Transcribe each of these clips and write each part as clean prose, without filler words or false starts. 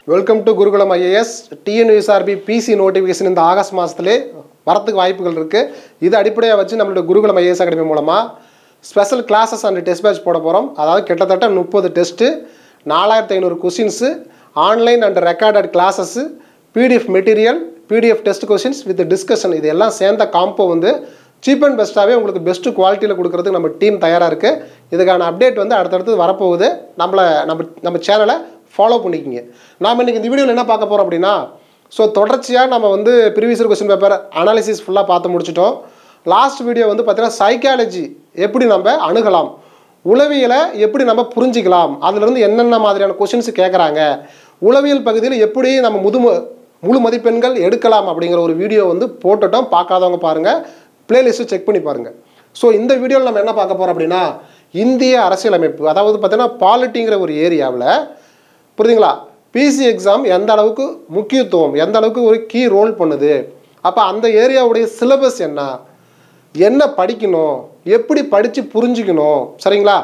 Welcome to Gurukulam IAS. TNUSRB PC notification இந்த August மாதத்துலேயே வரத்துக்கு வாய்ப்புகள் இருக்குது. இது அடிப்படையாக வச்சு நம்மளோட குருகுலம் ஐஏஎஸ் அகாடமி மூலமாக special classes and test batch போட போகிறோம். அதாவது கிட்டத்தட்ட 30 test, 4500 questions, online and recorded classes, PDF material, PDF test questions with discussion, இது எல்லாம் சேர்ந்த காம்போ வந்து சீப் அண்ட் பெஸ்ட்டாகவே உங்களுக்கு பெஸ்ட்டு குவாலிட்டியில் கொடுக்குறதுக்கு நம்ம டீம் தயாராக இருக்குது. இதுக்கான அப்டேட் வந்து அடுத்தடுத்து வரப்போகுது. நம்ம சேனலை ஃபாலோ பண்ணிக்கிங்க. நாம் இன்றைக்கி இந்த வீடியோவில் என்ன பார்க்க போகிறோம் அப்படின்னா, தொடர்ச்சியாக நம்ம வந்து previous year question paper analysis ஃபுல்லாக பார்த்து முடிச்சிட்டோம். லாஸ்ட் வீடியோ வந்து பார்த்தீங்கன்னா சைக்காலஜி எப்படி நம்ம அணுகலாம், உளவியலை எப்படி நம்ம புரிஞ்சிக்கலாம், அதிலிருந்து என்னென்ன மாதிரியான கொஷின்ஸ் கேட்குறாங்க, உளவியல் பகுதியில் எப்படி நம்ம முழு மதிப்பெண்கள் எடுக்கலாம் அப்படிங்கிற ஒரு வீடியோ வந்து போட்டுட்டோம். பார்க்காதவங்க பாருங்கள், பிளேலிஸ்ட்டு செக் பண்ணி பாருங்கள். இந்த வீடியோவில் நம்ம என்ன பார்க்க போகிறோம் அப்படின்னா, இந்திய அரசியலமைப்பு, அதாவது பார்த்தீங்கன்னா பாலிட்டிங்கிற ஒரு ஏரியாவில் புரியுதுங்களா, பிசி எக்ஸாம் எந்த அளவுக்கு முக்கியத்துவம், எந்த அளவுக்கு ஒரு கீ ரோல் பண்ணுது, அப்போ அந்த ஏரியாவுடைய சிலபஸ் என்ன படிக்கணும், எப்படி படித்து புரிஞ்சிக்கணும், சரிங்களா,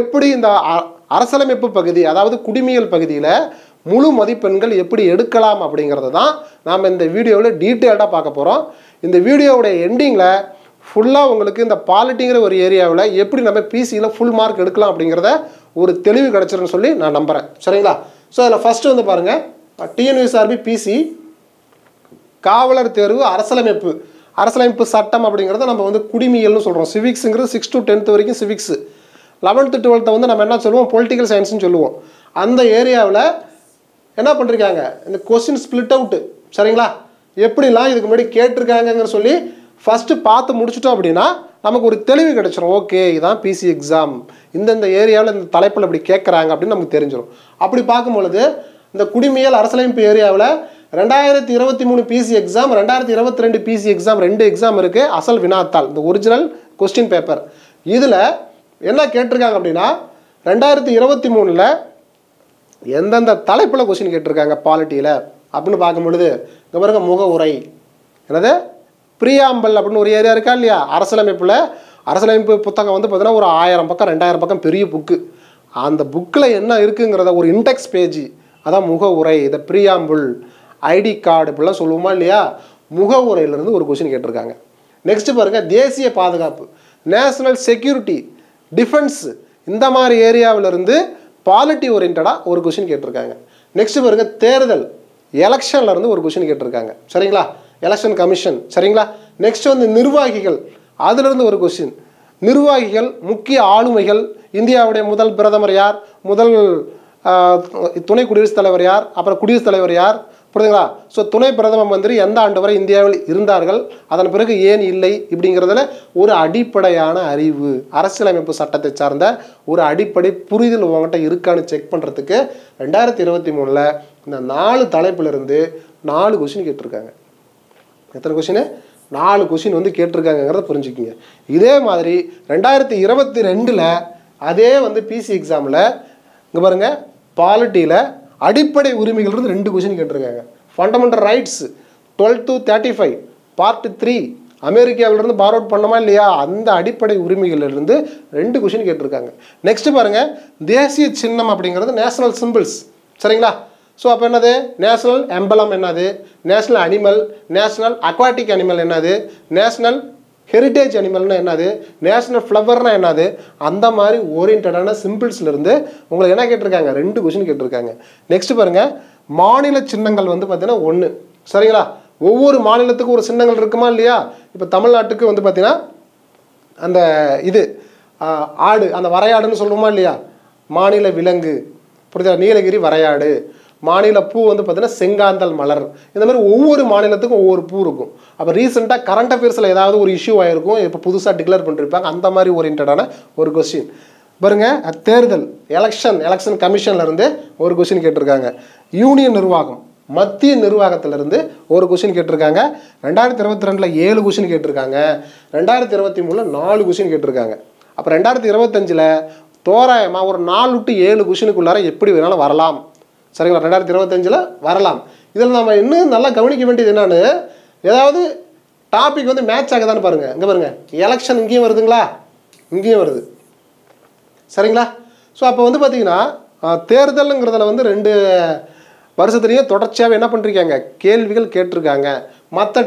எப்படி இந்த அரசியலமைப்பு பகுதி அதாவது குடிமையியல் பகுதியில் முழு மதிப்பெண்கள் எப்படி எடுக்கலாம் அப்படிங்கிறது தான் நாம் இந்த வீடியோவில் டீட்டெயில்டாக பார்க்க போகிறோம். இந்த வீடியோவுடைய எண்டிங்கில் ஃபுல்லாக உங்களுக்கு இந்த பாலிட்டிங்கிற ஒரு ஏரியாவில் எப்படி நம்ம பிசியில் ஃபுல் மார்க் எடுக்கலாம் அப்படிங்கிறத ஒரு தெளிவு கிடச்சிருன்னு சொல்லி நான் நம்புகிறேன், சரிங்களா. அதில் ஃபஸ்ட்டு வந்து பாருங்கள், டிஎன்யூஎஸ்ஆர்பி பிசி காவலர் தேர்வு அரசியலமைப்பு சட்டம் அப்படிங்கிறத நம்ம வந்து குடிமையல்னு சொல்கிறோம். சிவிக்ஸுங்கிறது 6 to 10th வரைக்கும் சிவிக்ஸு, 11th 12th வந்து நம்ம என்ன சொல்லுவோம், பொலிட்டிக்கல் சயின்ஸ்னு சொல்லுவோம். அந்த ஏரியாவில் என்ன பண்ணிருக்காங்க, இந்த கொஸ்டின் ஸ்பிளிட் அவுட்டு, சரிங்களா, எப்படிலாம் இதுக்கு முன்னாடி கேட்டிருக்காங்கன்னு சொல்லி ஃபஸ்ட்டு பார்த்து முடிச்சிட்டோம் அப்படின்னா நமக்கு ஒரு தெளிவு கிடச்சிரும். ஓகே, இதான் பிசி எக்ஸாம், இந்தந்த ஏரியாவில் இந்த தலைப்பில் இப்படி கேட்குறாங்க அப்படின்னு நமக்கு தெரிஞ்சிடும். அப்படி பார்க்கும்பொழுது இந்த குடிமையல் அரசியலமைப்பு ஏரியாவில் 2023 PC exam, 2022 PC exam, 2 exam இருக்குது. அசல் வினாத்தாள், இந்த ஒரிஜினல் கொஸ்டின் பேப்பர். இதில் என்ன கேட்டிருக்காங்க அப்படின்னா, 2023ல் எந்தெந்த தலைப்பில் கொஸ்டின் கேட்டிருக்காங்க பாலிட்டியில் அப்படின்னு பார்க்கும்பொழுது இங்கே பாருங்க, முகவுரை, என்னது ப்ரீஆம்பிள் அப்படின்னு ஒரு ஏரியா இருக்கா இல்லையா, அரசியலமைப்பு புத்தகம் வந்து பார்த்தீங்கன்னா ஒரு 1000 பக்கம் 2000 பக்கம் பெரிய புக்கு. அந்த புக்கில் என்ன இருக்குங்கிறத ஒரு இன்டெக்ஸ் பேஜ், அதான் முகவுரை, இதை ப்ரீஆம்பிள், ஐடி கார்டு இப்படிலாம் சொல்லுவோமா இல்லையா, முகவுரையிலேருந்து ஒரு கொஸ்டின் கேட்டிருக்காங்க. நெக்ஸ்ட்டு பாருங்கள், தேசிய பாதுகாப்பு, நேஷனல் செக்யூரிட்டி, டிஃபென்ஸ், இந்த மாதிரி ஏரியாவிலிருந்து பாலிட்டி ஓரியன்டாக ஒரு கொஸ்டின் கேட்டிருக்காங்க. நெக்ஸ்ட்டு பாருங்கள், தேர்தல், எலெக்ஷன்லேருந்து ஒரு கொஸ்டின் கேட்டிருக்காங்க, சரிங்களா, எலெக்ஷன் கமிஷன், சரிங்களா. நெக்ஸ்ட் வந்து நிர்வாகிகள், அதிலிருந்து ஒரு கொஸ்டின், நிர்வாகிகள், முக்கிய ஆளுமைகள், இந்தியாவுடைய முதல் பிரதமர் யார், முதல் துணை குடியரசுத் தலைவர் யார், அப்புறம் குடியரசுத் தலைவர் யார், புரியுதுங்களா. துணை பிரதம மந்திரி எந்த ஆண்டு வரை இந்தியாவில் இருந்தார்கள், அதன் பிறகு ஏன் இல்லை, இப்படிங்கிறதுல ஒரு அடிப்படையான அறிவு, அரசியலமைப்பு சட்டத்தை சார்ந்த ஒரு அடிப்படை புரிதல் உங்கள்கிட்ட இருக்கான்னு செக் பண்ணுறதுக்கு 2023ல் இந்த 4 தலைப்பிலிருந்து 4 கொஸ்டின் கேட்டிருக்காங்க. எத்தனை கொஸ்டின்? 4 கொஸ்டின் வந்து கேட்டிருக்காங்கிறத புரிஞ்சுக்கிங்க. இதே மாதிரி 2022ல் அதே வந்து பிசி எக்ஸாமில் இங்கே பாருங்கள், பாலிட்டியில் அடிப்படை உரிமைகள்லேருந்து 2 கொஸ்டின் கேட்டிருக்காங்க. ஃபண்டமெண்டல் ரைட்ஸ் 12 to 35 Part 3 அமெரிக்காவிலிருந்து பார்அவுட் பண்ணோமா இல்லையா, அந்த அடிப்படை உரிமைகளிலிருந்து 2 கொஸ்டின் கேட்டிருக்காங்க. நெக்ஸ்ட் பாருங்கள், தேசிய சின்னம் அப்படிங்கிறது நேஷனல் சிம்பிள்ஸ், சரிங்களா. அப்போ என்னது, நேஷனல் எம்பலம் என்னது, national animal, national aquatic animal என்னது, நேஷனல் ஹெரிட்டேஜ் அனிமல்னா என்னது, நேஷனல் ஃப்ளவர்னா என்னது, அந்த மாதிரி ஓரியன்டான சிம்பிள்ஸ்லேருந்து உங்களுக்கு என்ன கேட்டிருக்காங்க, 2 கொஸ்டின் கேட்டிருக்காங்க. நெக்ஸ்ட் பாருங்கள், மாநில சின்னங்கள் வந்து பார்த்தீங்கன்னா 1, சரிங்களா. ஒவ்வொரு மாநிலத்துக்கும் ஒரு சின்னங்கள் இருக்குமா இல்லையா. இப்போ தமிழ்நாட்டுக்கு வந்து பார்த்தீங்கன்னா அந்த இது ஆடு, அந்த வரையாடுன்னு சொல்லுவோமா இல்லையா, மாநில விலங்கு, புரியுதா, நீலகிரி வரையாடு. மாநில பூ வந்து பார்த்தீங்கன்னா செங்காந்தல் மலர். இந்த மாதிரி ஒவ்வொரு மாநிலத்துக்கும் ஒவ்வொரு பூ இருக்கும். அப்போ ரீசெண்டாக கரண்ட் அஃபேர்ஸில் ஏதாவது ஒரு இஷ்யூ ஆகிருக்கும், இப்போ புதுசாக டிக்ளேர் பண்ணிருப்பாங்க, அந்த மாதிரி ஓரியன்டான ஒரு கொஸ்டின். பாருங்க, தேர்தல், எலெக்ஷன் கமிஷன்லேருந்து ஒரு கொஸ்டின் கேட்டிருக்காங்க. யூனியன் நிர்வாகம், மத்திய நிர்வாகத்திலிருந்து ஒரு கொஸ்டின் கேட்டிருக்காங்க. 2022ல் 7 கொஸ்டின் கேட்டிருக்காங்க. 2023ல் 4 கொஸ்டின் கேட்டிருக்காங்க. அப்போ 2025ல் தோராயமாக ஒரு 4 to 7 கொஸ்டினுக்குள்ளார எப்படி வேணாலும் வரலாம், சரிங்களா. 2025ல் வரலாம். இதில் நம்ம இன்னும் நல்லா கவனிக்க வேண்டியது என்னன்னு, ஏதாவது டாபிக் வந்து மேட்ச் ஆகுதான்னு பாருங்கள். இங்கே பாருங்கள், எலெக்ஷன் இங்கேயும் வருதுங்களா, இங்கேயும் வருது. சரிங்களா? ஸோ அப்போ வந்து பார்த்தீங்கன்னா தேர்தலுங்கிறதுல வந்து 2 வருஷத்துலேயும் தொடர்ச்சியாகவே என்ன பண்ணிருக்காங்க, கேள்விகள் கேட்டிருக்காங்க. மற்ற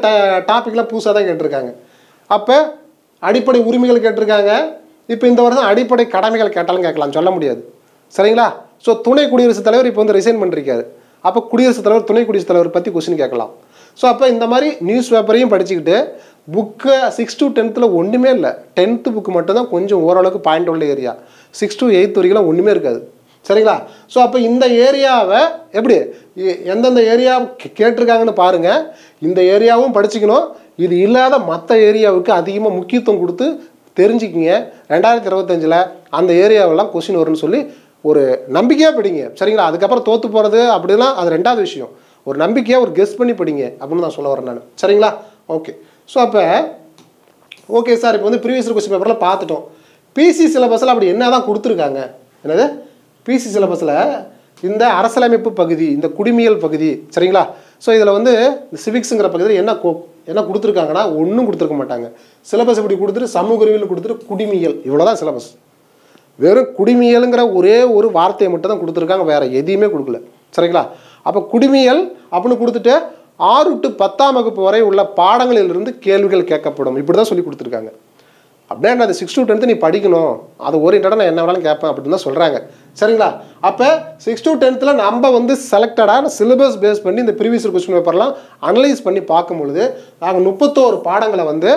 டாப்பிக்லாம் புதுசாக தான் கேட்டிருக்காங்க. அப்போ அடிப்படை உரிமைகள் கேட்டிருக்காங்க. இப்போ இந்த வருஷம் அடிப்படை கடமைகள் கேட்டாலும் கேட்கலாம், சொல்ல முடியாது. சரிங்களா? ஸோ துணை குடியரசுத் தலைவர் இப்போ வந்து ரிசைன் பண்ணிருக்காரு. அப்போ குடியரசுத் தலைவர் துணை குடியரசுத் தலைவர் பற்றி கொஸ்டின் கேட்கலாம். ஸோ அப்போ இந்த மாதிரி நியூஸ் பேப்பரையும் படிச்சுக்கிட்டு புக்கை 6 to 10th ஒன்றுமே இல்லை. 10th புக்கு மட்டும்தான் கொஞ்சம் ஓரளவுக்கு பாயிண்ட் உள்ள ஏரியா. 6 to 8th வரைக்கும் ஒன்றுமே இருக்காது. சரிங்களா? ஸோ அப்போ இந்த ஏரியாவை எப்படி எந்தெந்த ஏரியா கேட்டிருக்காங்கன்னு பாருங்கள். இந்த ஏரியாவும் படிச்சுக்கணும். இது இல்லாத மற்ற ஏரியாவுக்கு அதிகமாக முக்கியத்துவம் கொடுத்து தெரிஞ்சுக்கிங்க. 2025 அந்த ஏரியாவெல்லாம் கொஸ்டின் வரும்னு சொல்லி ஒரு நம்பிக்கையாக படிங்க. சரிங்களா? அதுக்கப்புறம் தோற்று போகிறது அப்படிலாம் அது 2வது விஷயம். ஒரு நம்பிக்கையாக ஒரு கெஸ் பண்ணி படிங்க அப்படின்னு நான் சொல்ல வரேன் நான். சரிங்களா? ஓகே. ஸோ அப்போ ஓகே சார், இப்போ வந்து ப்ரீவியஸ் கொஸ்டின் பேப்பரில் பார்த்துட்டோம். பிசி சிலபஸில் அப்படி என்ன தான் கொடுத்துருக்காங்க? என்னது பிசி சிலபஸில் இந்த அரசியலமைப்பு பகுதி, இந்த குடிமியல் பகுதி, சரிங்களா? ஸோ இதில் வந்து இந்த சிவிக்ஸுங்கிற பகுதியில் என்ன கொடுத்துருக்காங்கன்னா ஒன்றும் கொடுத்துருக்க மாட்டாங்க. சிலபஸ் இப்படி கொடுத்துட்டு சமூக அறிவியல் கொடுத்துட்டு குடிமியல், இவ்வளோ தான் சிலபஸ். வெறும் குடிமியலுங்கிற ஒரே ஒரு வார்த்தையை மட்டும் தான் கொடுத்துருக்காங்க, வேறு எதையுமே கொடுக்கல. சரிங்களா? அப்போ குடிமியல் அப்படின்னு கொடுத்துட்டு 6 to 10ஆம் வகுப்பு வரை உள்ள பாடங்களிலிருந்து கேள்விகள் கேட்கப்படும், இப்படி தான் சொல்லி கொடுத்துருக்காங்க. அப்படியே அந்த 6 to 10th நீ படிக்கணும், அது ஓரியன்டாக நான் என்ன வேணாலும் கேட்பேன் அப்படின்னு தான் சொல்கிறாங்க. சரிங்களா? அப்போ 6 to 10th நம்ம வந்து செலக்டடாக சிலபஸ் பேஸ் பண்ணி இந்த ப்ரீவியஸ் கொஸ்டின் பேப்பர்லாம் அனலைஸ் பண்ணி பார்க்கும்பொழுது நாங்கள் 31 பாடங்களை வந்து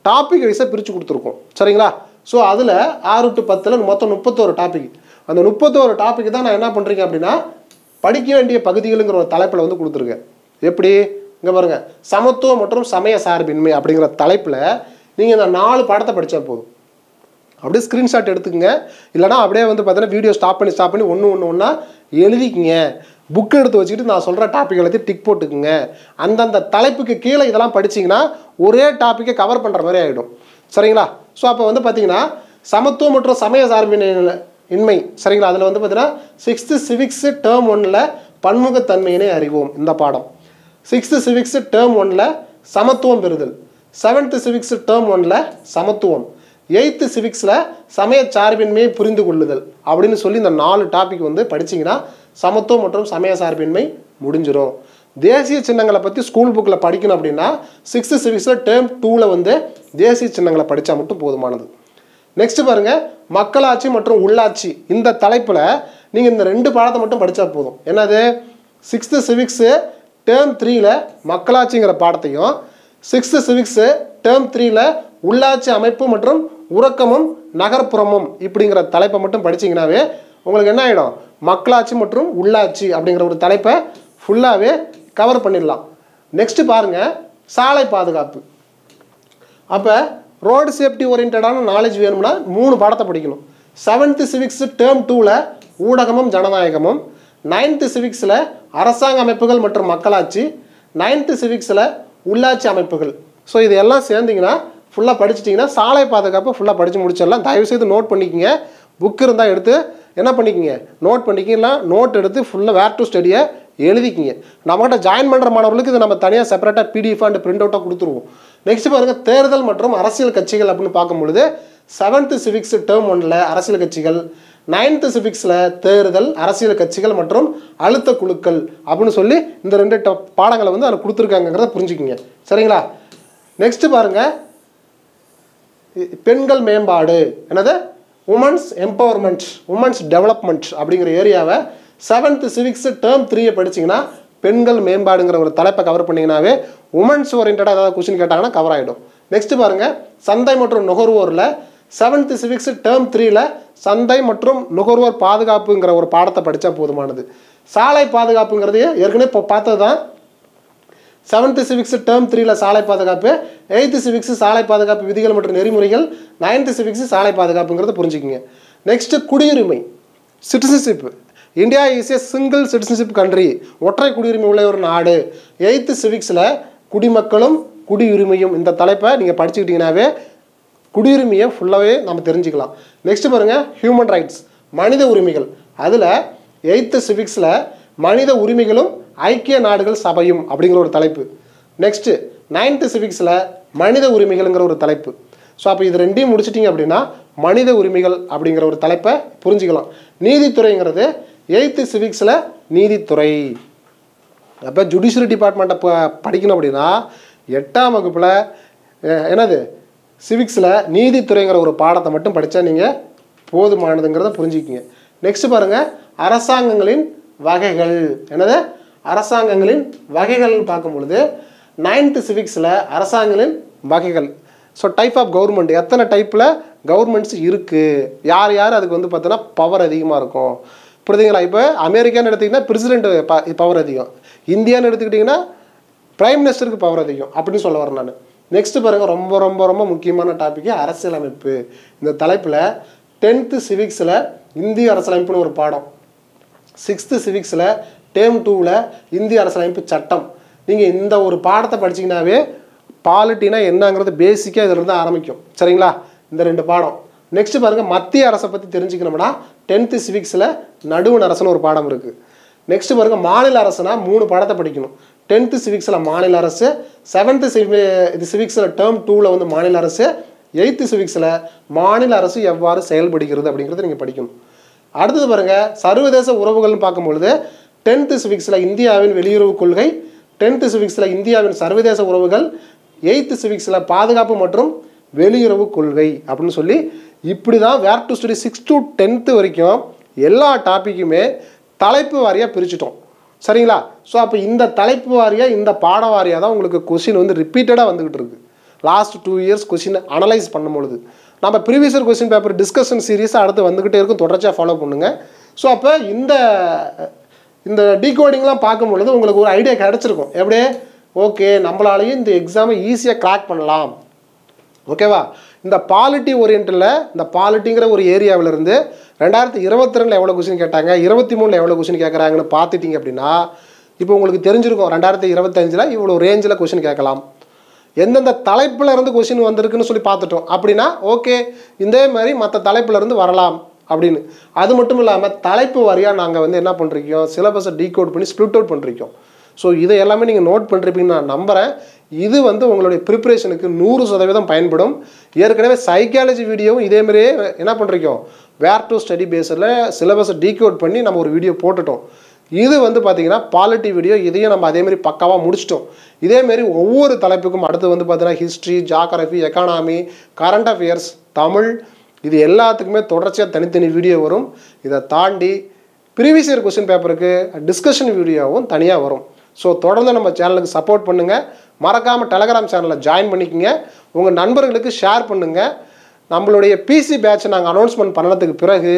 டாபிக் வைஸாக பிரித்து கொடுத்துருக்கோம். சரிங்களா? ஸோ அதில் 6 to 10 மொத்தம் 31 டாபிக். அந்த 31 டாபிக் தான் நான் என்ன பண்ணுறீங்க அப்படின்னா படிக்க வேண்டிய பகுதிகளுங்கிற ஒரு தலைப்பில் வந்து கொடுத்துருக்கேன். எப்படி இங்கே பாருங்கள், சமத்துவம் மற்றும் சமய சார்பின்மை அப்படிங்கிற தலைப்பில் நீங்கள் இந்த 4 பாடத்தை படித்தா போதும். அப்படியே ஸ்க்ரீன்ஷாட் எடுத்துக்கங்க. இல்லைனா அப்படியே வந்து பார்த்தீங்கன்னா வீடியோ ஸ்டாப் பண்ணி ஒன்றா எழுதிக்கிங்க. புக்கு எடுத்து வச்சுக்கிட்டு நான் சொல்கிற டாபிக் எல்லாத்தையும் டிக் போட்டுக்குங்க. அந்தந்த தலைப்புக்கு கீழே இதெல்லாம் படிச்சிங்கன்னா ஒரே டாப்பிக்கை கவர் பண்ணுற மாதிரி ஆகிடும். சரிங்களா? ஸோ அப்போ வந்து பார்த்தீங்கன்னா சமத்துவம் மற்றும் சமய சார்பின்மை, சரிங்களா? அதில் வந்து பார்த்தீங்கன்னா 6th சிவிக்ஸ் டேர்ம் 1 பன்முகத்தன்மையினை அறிவோம் இந்த பாடம். 6th சிவிக்ஸ் டேர்ம் 1 சமத்துவம் பெறுதல். 7th சிவிக்ஸ் டேர்ம் 1 சமத்துவம். 8th சிவிக்ஸில் சமய சார்பின்மையை புரிந்து கொள்ளுதல் அப்படின்னு சொல்லி இந்த 4 டாபிக் வந்து படிச்சிங்கன்னா சமத்துவம் மற்றும் சமய சார்பின்மை முடிஞ்சிடும். தேசிய சின்னங்களை பற்றி ஸ்கூல் புக்கில் படிக்கணும் அப்படின்னா 6th சிவிக்ஸில் டேர்ம் 2 வந்து தேசிய சின்னங்களை படித்தா மட்டும் போதுமானது. நெக்ஸ்ட் பாருங்கள், மக்களாட்சி மற்றும் உள்ளாட்சி இந்த தலைப்பில் நீங்கள் இந்த 2 பாடத்தை மட்டும் படித்தா போதும். என்னது 6th சிவிக்ஸு டேர்ம் 3 மக்களாட்சிங்கிற பாடத்தையும் 6th சிவிக்ஸு டேர்ம் 3 உள்ளாட்சி அமைப்பு மற்றும் உறக்கமும் நகர்ப்புறமும் இப்படிங்கிற தலைப்பை மட்டும் படிச்சிங்கனாவே உங்களுக்கு என்ன ஆகிடும், மக்களாட்சி மற்றும் உள்ளாட்சி அப்படிங்கிற ஒரு தலைப்பை ஃபுல்லாகவே கவர் பண்ணிடலாம். நெக்ஸ்ட்டு பாருங்கள், சாலை பாதுகாப்பு. அப்போ ரோடு சேஃப்டி ஓரியன்டான நாலேஜ் வேணும்னா 3 பாடத்தை படிக்கணும். 7th சிவிக்ஸ் டேர்ம் 2 ஊடகமும் ஜனநாயகமும், 9th சிவிக்ஸில் அரசாங்க அமைப்புகள் மற்றும் மக்களாட்சி, 9th சிவிக்ஸில் உள்ளாட்சி அமைப்புகள். ஸோ இது எல்லாம் சேர்ந்திங்கன்னா ஃபுல்லாக படிச்சிட்டிங்கன்னா சாலை பாதுகாப்பு ஃபுல்லாக படித்து முடிச்சிடலாம். தயவுசெய்து நோட் பண்ணிக்கிங்க. புக் இருந்தால் எடுத்து என்ன பண்ணிக்கிங்க, நோட் பண்ணிக்கலாம். நோட் எடுத்து ஃபுல்லாக வேர் டு ஸ்டடியை எழுதிக்கிங்க. நம்மகிட்ட ஜாயின் பண்ணுற மாணவர்களுக்கு இது நம்ம தனியாக செப்பரேட்டாக பிடிஎஃப் அண்ட் பிரிண்ட் அவுட்டாக கொடுத்துருவோம். நெக்ஸ்ட் பாருங்கள், தேர்தல் மற்றும் அரசியல் கட்சிகள் அப்படின்னு பார்க்கும்பொழுது 7th சிவிக்ஸ் டேர்ம் 1 அரசியல் கட்சிகள், 9th சிவிக்ஸில் தேர்தல், அரசியல் கட்சிகள் மற்றும் அழுத்த குழுக்கள் அப்படின்னு சொல்லி இந்த 2 பாடங்களை வந்து அதில் கொடுத்துருக்காங்கிறத புரிஞ்சுக்கிங்க. சரிங்களா? நெக்ஸ்ட் பாருங்கள், பெண்கள் மேம்பாடு, என்னது உமன்ஸ் எம்பவர்மெண்ட், உமன்ஸ் டெவலப்மெண்ட் அப்படிங்கிற ஏரியாவை 7th சிவிக்ஸ் டேர்ம் 3 படிச்சிங்கன்னா பெண்கள் மேம்பாடுங்கிற ஒரு தலைப்பை கவர் பண்ணிங்கனாவே உமன்ஸ் ஓரியன்டாக ஏதாவது கொஸ்டின் கேட்டாங்கன்னா கவர் ஆகிடும். நெக்ஸ்ட் பாருங்கள், சந்தை மற்றும் நுகர்வோரில் 7th சிவிக்ஸ் டேர்ம் 3 சந்தை மற்றும் நுகர்வோர் பாதுகாப்புங்கிற ஒரு பாடத்தை படித்தா போதுமானது. சாலை பாதுகாப்புங்கிறது ஏற்கனவே இப்போ பார்த்தது தான். 7th சிவிக்ஸ் டேர்ம் 3 சாலை பாதுகாப்பு, 8th சிவிக்ஸ் சாலை பாதுகாப்பு விதிகள் மற்றும் நெறிமுறைகள், 9th சிவிக்ஸ் சாலை பாதுகாப்புங்கிறத புரிஞ்சுக்கிங்க. நெக்ஸ்ட்டு குடியுரிமை, citizenship. India is a single citizenship country, ஒற்றை குடியுரிமை உள்ள ஒரு நாடு. 8th சிவிக்ஸில் குடிமக்களும் குடியுரிமையும் இந்த தலைப்பை நீங்கள் படிச்சுக்கிட்டீங்கன்னாவே குடியுரிமையை ஃபுல்லாகவே நம்ம தெரிஞ்சுக்கலாம். நெக்ஸ்ட் பாருங்கள், ஹியூமன் ரைட்ஸ், மனித உரிமைகள். அதில் 8th சிவிக்ஸில் மனித உரிமைகளும் ஐக்கிய நாடுகள் சபையும் அப்படிங்கிற ஒரு தலைப்பு. நெக்ஸ்ட்டு 9th சிவிக்ஸில் மனித உரிமைகள்ங்கிற ஒரு தலைப்பு. ஸோ அப்போ இது ரெண்டையும் முடிச்சிட்டிங்க அப்படின்னா மனித உரிமைகள் அப்படிங்கிற ஒரு தலைப்பை புரிஞ்சுக்கலாம். நீதித்துறைங்கிறது 8th சிவிக்ஸில் நீதித்துறை. அப்போ ஜுடிஷியரி டிபார்ட்மெண்ட்டை படிக்கணும் அப்படின்னா 8ஆம் வகுப்பில் என்னது சிவிக்ஸில் நீதித்துறைங்கிற ஒரு பாடத்தை மட்டும் படித்தா நீங்கள் போதுமானதுங்கிறத புரிஞ்சுக்கிங்க. நெக்ஸ்ட் பாருங்கள், அரசாங்கங்களின் வகைகள். என்னது அரசாங்கங்களின் வகைகள்னு பார்க்கும் பொழுது 9th சிவிக்ஸில் அரசாங்கங்களின் வகைகள். ஸோ டைப் ஆஃப் கவர்மெண்ட், எத்தனை டைப்பில் கவர்மெண்ட்ஸ் இருக்குது, யார் யார் அதுக்கு வந்து பார்த்தோன்னா பவர் அதிகமாக இருக்கும். புரியுதுங்களா? இப்போ அமெரிக்கான்னு எடுத்திங்கன்னா பிரசிடென்ட் பவர் அதிகம், இந்தியான்னு எடுத்துக்கிட்டிங்கன்னா பிரைம் மினிஸ்டருக்கு பவர் அதிகம் அப்படின்னு சொல்ல வரேன் நான். நெக்ஸ்ட் பாருங்கள், ரொம்ப ரொம்ப ரொம்ப முக்கியமான டாபிக் அரசியலமைப்பு. இந்த தலைப்பில் 10th சிவிக்ஸில் இந்திய அரசியலமைப்புன்னு ஒரு பாடம், 6th சிவிக்ஸில் டேர்ம் 2ல் இந்திய அரசியலமைப்பு சட்டம். நீங்கள் இந்த ஒரு பாடத்தை படிச்சிங்கனாவே பாலிட்டினா என்னங்கிறது பேசிக்காக இதிலிருந்து ஆரம்பிக்கும். சரிங்களா? இந்த 2 பாடம். நெக்ஸ்ட் பாருங்கள், மத்திய அரசை பற்றி தெரிஞ்சுக்கணும்னா 10th சிவிக்ஸில் நடுவண் அரசுன்னு ஒரு பாடம் இருக்குது. நெக்ஸ்ட் பாருங்கள், மாநில அரசுனா 3 பாடத்தை படிக்கணும். 10th சிவிக்ஸில் மாநில அரசு, 7th சிவிக்ஸில் டேர்ம் 2ல் வந்து மாநில அரசு, 8th சிவிக்ஸில் மாநில அரசு எவ்வாறு செயல்படுகிறது அப்படிங்கிறத நீங்கள் படிக்கணும். அடுத்தது பாருங்கள், சர்வதேச உறவுகள்னு பார்க்கும்பொழுது 10th சிவிக்ஸில் இந்தியாவின் வெளியுறவு கொள்கை, 10th சிவிக்ஸில் இந்தியாவின் சர்வதேச உறவுகள், 8th சிவிக்ஸில் பாதுகாப்பு மற்றும் வெளியுறவு கொள்கை அப்படின்னு சொல்லி இப்படி தான் வேர் டு ஸ்டடி 6 to 10th வரைக்கும் எல்லா டாப்பிக்குமே தலைப்பு வாரியாக பிரிச்சுட்டோம். சரிங்களா? ஸோ அப்போ இந்த தலைப்பு வாரியாக இந்த பாட வாரியாக தான் உங்களுக்கு கொஷின் வந்து ரிப்பீட்டடாக வந்துக்கிட்டு இருக்குது. லாஸ்ட் 2 இயர்ஸ் கொஷின் அனலைஸ் பண்ணும்பொழுது நம்ம previous year question paper discussion series அடுத்து வந்துக்கிட்டே இருக்கும், தொடர்ச்சியாக ஃபாலோ பண்ணுங்கள். ஸோ அப்போ இந்த டீகோடிங்லாம் பார்க்கும்பொழுது உங்களுக்கு ஒரு ஐடியா கிடச்சிருக்கும். எப்படியே ஓகே நம்மளாலையும் இந்த எக்ஸாமை ஈஸியாக கிராக் பண்ணலாம். ஓகேவா? இந்த பாலிட்டி ஓரியன்ட்டில் இந்த பாலிட்டிங்கிற ஒரு ஏரியாவிலேருந்து 2022 எவ்வளோ கொஸ்டின் கேட்டாங்க, 23 எவ்வளோ கொஸ்டின் கேட்குறாங்கன்னு பார்த்துட்டிங்க அப்படின்னா இப்போ உங்களுக்கு தெரிஞ்சிருக்கும் 2025 இவ்வளோ ரேஞ்சில் கொஸ்டின் கேட்கலாம். எந்தெந்த தலைப்பில் இருந்து கொஸ்டின் வந்திருக்குன்னு சொல்லி பார்த்துட்டோம் அப்படின்னா ஓகே இதே மாதிரி மற்ற தலைப்பில் இருந்து வரலாம் அப்படின்னு. அது மட்டும் இல்லாமல் தலைப்பு வாரியாக நாங்கள் வந்து என்ன பண்ணுறோம், சிலபஸை டீகோட் பண்ணி ஸ்ப்ளிட் அவுட் பண்ணுறோம். ஸோ இதை எல்லாமே நீங்கள் நோட் பண்ணுறீங்கன்னு நான் நம்புகிறேன். இது வந்து உங்களுடைய ப்ரிப்பரேஷனுக்கு 100% பயன்படும். ஏற்கனவே சைக்காலஜி வீடியோவும் இதேமாரியே என்ன பண்ணுறோம், வேர் டு ஸ்டடி பேஸில் சிலபஸை டீகோட் பண்ணி நம்ம ஒரு வீடியோ போட்டுட்டோம். இது வந்து பார்த்திங்கன்னா பாலிட்டி வீடியோ, இதையும் நம்ம அதேமாரி பக்காவாக முடிச்சிட்டோம். இதேமாரி ஒவ்வொரு தலைப்புக்கும் அடுத்து வந்து பார்த்திங்கன்னா history, geography, economy, current affairs, Tamil, இது எல்லாத்துக்குமே தொடர்ச்சியாக தனித்தனி வீடியோ வரும். இதை தாண்டி ப்ரீவியஸ் இயர் கொஸ்டின் பேப்பருக்கு டிஸ்கஷன் வீடியோவும் தனியாக வரும். ஸோ தொடர்ந்து நம்ம சேனலுக்கு சப்போர்ட் பண்ணுங்கள். மறக்காமல் டெலகிராம் சேனலில் ஜாயின் பண்ணிக்கோங்க. உங்கள் நண்பர்களுக்கு ஷேர் பண்ணுங்கள். நம்மளுடைய பிசி பேட்சை நாங்கள் அனௌன்ஸ்மெண்ட் பண்ணதுக்கு பிறகு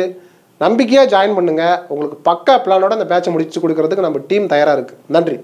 நம்பிக்கையாக ஜாயின் பண்ணுங்கள். உங்களுக்கு பக்கா பிளானோட அந்த பேட்சை முடிச்சு கொடுக்கறதுக்கு நம்ம டீம் தயாராக இருக்குது. நன்றி.